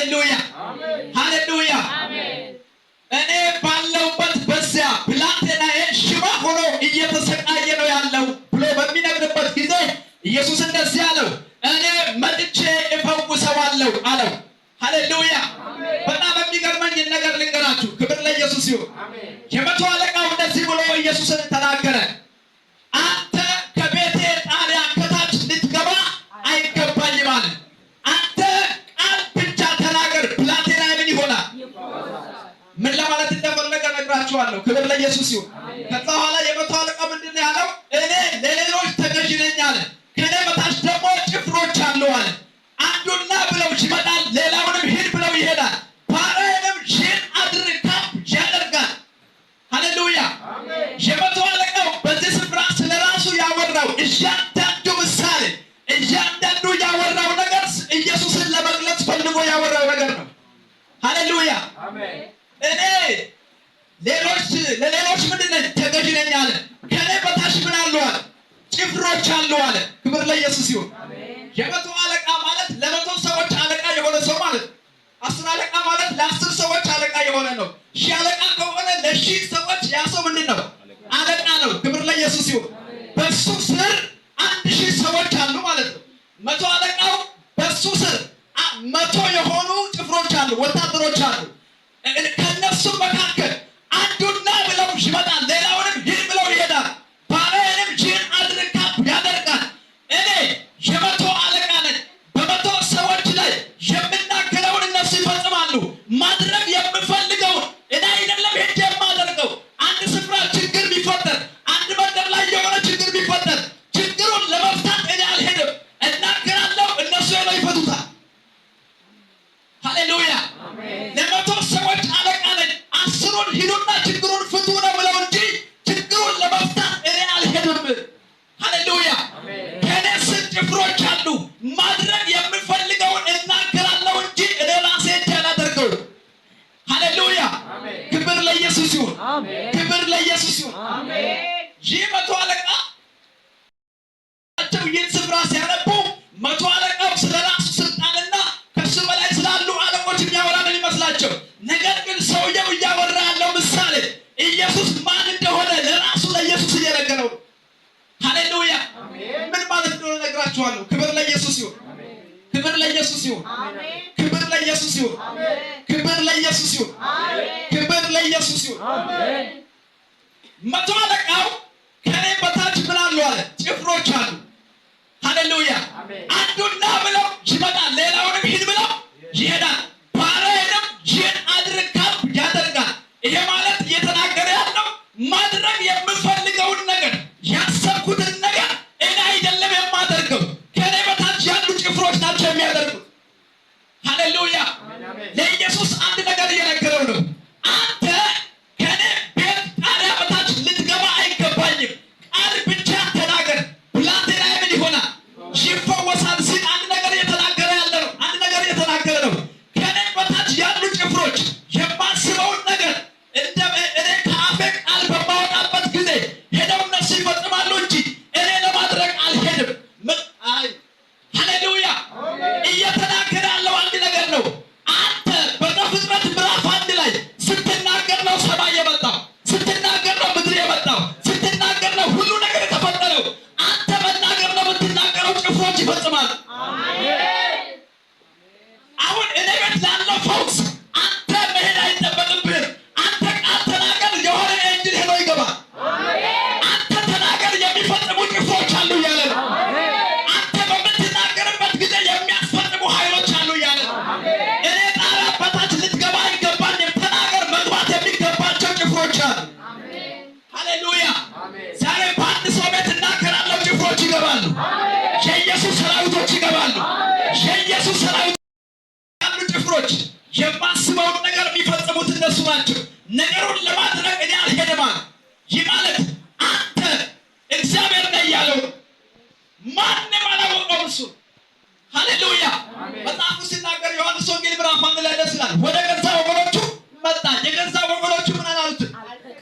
ሃሌሉያ ሃሌሉያ። እኔ ባለውበት በዚያ ብላቴናዬ ሽባ ሆኖ እየተሰቃየ ነው ያለው ብሎ በሚነግርበት ጊዜ ኢየሱስ እንደዚህ አለው፣ እኔ መጥቼ እፈውሰዋለሁ አለው። ሃሌሉያ። በጣም የሚገርመኝ ነገር ልንገራችሁ። ክብር ለኢየሱስ ይሁን። የመቶ አለቃው እንደዚህ ብሎ ኢየሱስን ተናገረ፣ አንተ ከቤቴ ጣሪያ ከታች ልትገባ አይገባኝም አለ። አንተ ቃል ብቻ ተናገር፣ ብላቴናዬ ምን ይሆናል? ምን ለማለት እንደፈለገ ነግራችኋለሁ። ክብር ለኢየሱስ ይሁን። ከዛ በኋላ የመቶ አለቃው ምንድን ነው ያለው? እኔ ለሌሎች ተገዥ ነኝ አለ። ከኔ በታች ደግሞ ጭፍሮች አሉ አለ። አንዱን ና ብለው ይመጣል፣ ሌላውንም ሂድ ብለው ይሄዳል። ባሪያዬንም ይህን አድርግ ያደርጋል። ሃሌሉያ። የመቶ አለቃው በዚህ ስፍራ ስለ ራሱ ያወራው እያንዳንዱ ምሳሌ፣ እያንዳንዱ ያወራው ነገር ኢየሱስን ለመግለጽ ፈልጎ ያወራው ነገር ነው። ሃሌሉያ። እኔ ለሌሎች ምንድን ነኝ? ተገዥ ነኝ አለ። ከኔ በታች ምን አሉ አለ? ጭፍሮች አሉ አለ። ክብር ለኢየሱስ ይሁን። የመቶ አለቃ ማለት ለመቶ ሰዎች አለቃ የሆነ ሰው ማለት ነው። 10 አለቃ ማለት ለ10 ሰዎች አለቃ የሆነ ነው። 1000 አለቃ ከሆነ ለ1000 ሰዎች ያ ሰው ምንድን ነው? አለቃ ነው። ክብር ለኢየሱስ ይሁን። በሱ ስር 1000 ሰዎች አሉ ማለት ነው። መቶ አለቃው በሱ ስር 100 የሆኑ ጭፍሮች አሉ፣ ወታደሮች አሉ። ከነሱ መካከል አንዱና ብለው ይመጣል፣ ሌላውንም ሂድ ብለው ይሄዳል። ባሪያዬንም ይህን አድርግ ያደርጋል። እኔ የመቶ አለቃ ነኝ። በመቶ ሰዎች ላይ የምናገረውን እነሱ ይፈጽማሉ። ማድረግ የምፈልገውን እኔ አይደለም ሄጄ የማደርገው። አንድ ስፍራ ችግር ቢፈጠር፣ አንድ መንደር ላይ የሆነ ችግር ቢፈጠር፣ ችግሩን ለመፍታት እኔ አልሄድም፣ እናገራለሁ። እነሱ ሄደው ይፈቱታል። ሃሌሉያ። ለመቶ ሰዎች አለቃ ነኝ። 10ሩን ሂዱና ችግሩን ፍቱ ነው ብለው እንጂ ችግሩን ለመፍታት እኔ አልሄድም። ሃሌሉያ። ከኔ ስር ጭፍሮች አሉ። ማድረግ የምፈልገውን እናገራለሁ እንጂ እኔ ራሴ እንጂ አላደርገውም። ሃሌሉያ። ክብር ለኢየሱስ ይሁን። ክብር ለኢየሱስ ይሁን። ይህ መቶ አለቃ ይህን ስፍራ ሲያነቡ መቶ አለቃው ስለ ራሱ ስልጣንና ከሱ በላይ ስላሉ አለቆች የሚያወራ ነው ይመስላቸው። ነገር ግን ሰውየው እያወራ ያለው ምሳሌ ኢየሱስ ማን እንደሆነ ለራሱ ለኢየሱስ እየነገረው ነው። ሃሌሉያ። ምን ማለት እንደሆነ ነግራችኋለሁ። ክብር ለኢየሱስ ይሁን። ክብር ለኢየሱስ ይሁን። ክብር ለኢየሱስ ይሁን። ክብር ለኢየሱስ ይሁን። ክብር ለኢየሱስ ይሁን። መቶ አለቃው ከኔ በታች ምን አሉ አለ? ጭፍሮች አሉ። ሃሌሉያ። አንዱና ብለው ይመጣል፣ ሌላውንም ሂድ ብለው ይሄዳል። ባሪያዬንም ይህን አድርግ ያደርጋል። ይሄ ማለት እየተናገረ ያለው ማድረግ የምፈልገውን ነገር፣ ያሰብኩትን ነገር እኔ አይደለም የማደርገው፣ ከኔ በታች ያሉ ጭፍሮች ናቸው የሚያደርጉት። ሃሌሉያ። ለኢየሱስ አንድ ነገር እየነገረው ነው። አንተ ከኔ ቤት ጣሪያ በታች ልትገባ አይገባኝም። ቃል ብቻ ተናገር፣ ብላቴናዬ ምን ይሆናል? ይፈወሳል ሲል አንድ ነገር እየተናገረ ያለ ነው። አንድ ነገር እየተናገረ ነው። ከኔ በታች ያሉ ጭፍሮች የማስበውን ነገር እኔ ከአፌ ቃል በማወጣበት ጊዜ ሄደው እነሱ ይፈጽማሉ እንጂ እኔ ለማድረግ አልሄድም። ሃሌሉያ። እየተናገረ ያለው አንድ ነገር ነው። አንተ በዘፍጥረት ምዕራፍ 1 ላይ ስትናገር ነው ሰማይ የመጣው፣ ስትናገር ነው ምድር የመጣው፣ ስትናገር ነው ሁሉ ነገር የተፈጠረው። አንተ መናገር ነው የምትናገረው፣ ጭፍሮች ይፈጽማሉ። አሁን እኔ ቤት ላለው ፈውስ አንተ መሄድ አይጠበቅብህም። አንተ ቃል ተናገር፣ የሆነ ኤንጅል ሄዶ ይገባል። አንተ ተናገር፣ የሚፈጽሙ ጭፍሮች አሉ እያለ ነው። አንተ በምትናገርበት ጊዜ የሚያስፈጽሙ ኃይሎች አሉ እያለ ነው። እኔ ጣሪያ በታች ልትገባ አይገባኝም። ተናገር፣ መግባት የሚገባቸው ጭፍሮች አሉ። ሃሌሉያ። ዛሬ በአንድ ሰው ቤት እናገራለሁ፣ ጭፍሮች ይገባሉ። የኢየሱስ ሰራዊቶች ይገባሉ። የኢየሱስ ሰራዊት ያሉ ጭፍሮች የማስበውን ነገር የሚፈጽሙት እነሱ ናቸው። ነገሩን ለማድረግ እኔ አልሄድም አለ። ይህ ማለት አንተ እግዚአብሔር ነህ እያለው ማንም አላወቀውም እሱ። ሃሌሉያ። መጽሐፉ ሲናገር ዮሐንስ ወንጌል ምዕራፍ 1 ላይ ደስ ይላል። ወደ ገዛ ወገኖቹ መጣ፣ የገዛ ወገኖቹ ምን አላሉትም?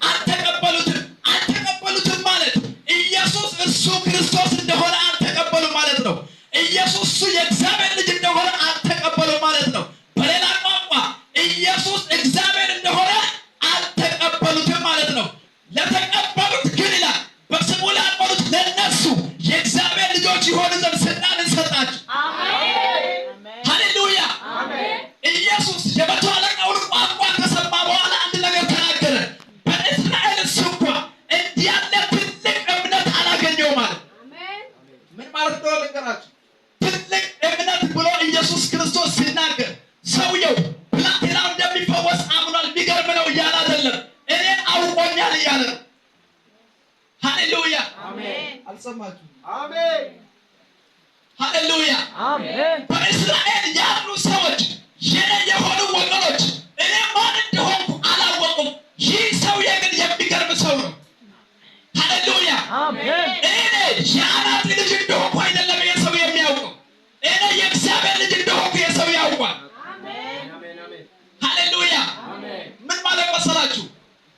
አልተቀበሉትም። አልተቀበሉትም ማለት ኢየሱስ እሱ ክርስቶስ እንደሆነ አልተቀበሉ ማለት ነው። ኢየሱስ እሱ የእግዚአብሔር ልጅ እንደሆነ አልተቀበሉ ማለት ነው። በሌላ ክርስቶስ ሲናገር ሰውየው ብላቴናው እንደሚፈወስ አምኗል። የሚገርም ነው እያለ አይደለም፣ እኔን አውቆኛል እያለ ነው። ሃሌሉያ አሜን። አልሰማችሁም? አሜን ሃሌሉያ አሜን። በእስራኤል ያሉ ሰዎች የኔ የሆኑ ወገኖች እኔ ማን እንደሆንኩ አላወቁም። ይህ ሰውዬ ግን የሚገርም ሰው ነው። ሃሌሉያ አሜን። እኔ የአናጢ ልጅ እንደሆንኩ አይደለም የሰው የሚያውቀው፣ እኔ የእግዚአብሔር ልጅ እንደሆንኩ የሰው ያውቃል። ሃሌሉያ ምን ማለት መሰላችሁ?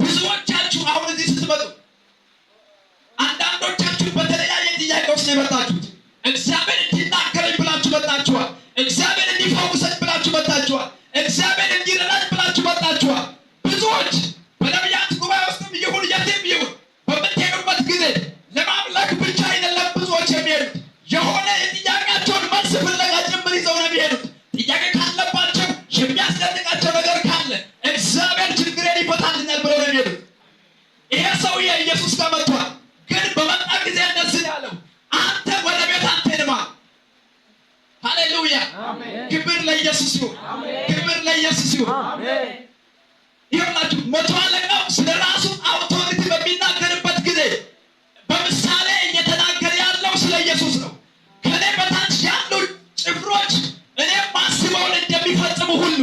ብዙዎቻችሁ አሁን እዚህ ስትመጡ አንዳንዶቻችሁ በተለያየ ጥያቄ ውስጥ ነው የመጣችሁት። እግዚአብሔር እንዲናገረኝ ብላችሁ መጣችኋል። እግዚአብሔር እንዲፈውሰኝ ብላችሁ መጣችኋል። እግዚአብሔር እንዲረዳኝ ብላችሁ መጣችኋል። ብዙዎች በነቢያት ጉባኤ ውስጥም ይሁን የትም ይሁን በምትሄዱበት ጊዜ ለማምለክ ብቻ አይደለም ብዙዎች የሚሄዱት፣ የሆነ የጥያቄያቸውን መልስ ፍለጋ ጭምር ይዘው ነው የሚሄዱት። ጥያቄ ካለባቸው የሚያስደንቃቸው ነገር ካለ እግዚአብሔር ችግሬን ይፈታልኛል ብለው ነው የሚሄዱት። ይሄ ሰውዬ ኢየሱስ ጋር መጥቷል። ግን በመጣ ጊዜ እንደዚህ ያለው አንተ ወደ ቤት አትሄድማ። ሃሌሉያ ክብር ለኢየሱስ ይሁን፣ ክብር ለኢየሱስ ይሁን። ይኸውላችሁ መቶ አለቃው ስለ ራሱ አውቶሪቲ በሚናገርበት ጊዜ በምሳሌ እየተናገረ ያለው ስለ ኢየሱስ ነው። ከኔ በታች ያሉ ጭፍሮች እኔ ማስበውን እንደሚፈጽሙ ሁሉ